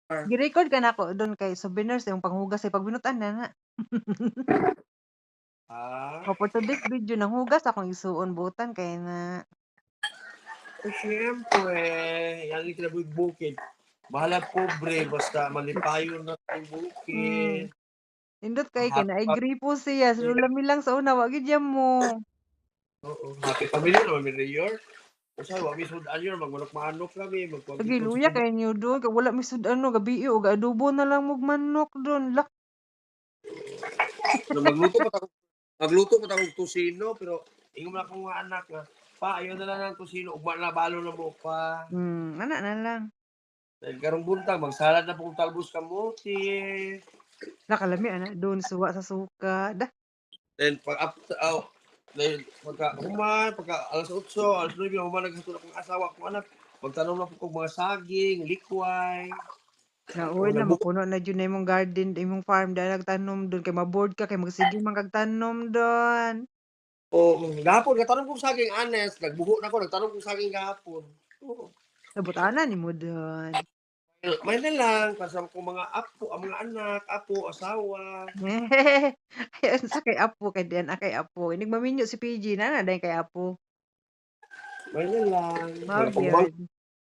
Gi-record ka nako don kay souvenirs yung panghugas ay pagbinutan na na. Ah, O for today's video nanghugas akong isuon butan kay na siyempre, yang ikinabuhi-bukid. Bahala pobre basta malipayon na ang hmm, bukid. nindot kay naay Happy gripo siya sulami lang sa una wa gid yam mo. oo, happy family naman mi Mayor. Usahay wa mi sudan yun magmanok-manok kami, Lagi magkuan-kuan sa luya tuba. kay niyo don kay wala mi sud-ano gabi og adobo na lang mog manok don. Lak No, magluto pa ta og tusino pero ingon man akong mga anak nga, "Pa ayaw na lang ng tusino ugma na balo na mo pa." ana na lang. Dahil karong buntag magsalad na pong talbos kamote. Nakalami ana don suwa sa suka. Dah Then pag after dahil pagka-human, pagka 8:00, 9:00 human naghatulog ang asawa ko anak, magtanom na po kog mga saging, likway, nauwi o na nagbuko mapuno na jud na imong garden, imong farm dahil nagtanom don kay ma-bored ka kay magsige man kag tanom don. o gahapon nagtanom kog saging honest, nagbuho na ko nagtanom kog saging gahapon. Oo. Nabutana nimo don. May na lang para sa akong mga apo, ang mga anak, apo, asawa, Ay unsa kay Apo kay diyan kay Apo, inig maminyo si PG na na dayon kay Apo. may na lang. Mao Wala pang gyud.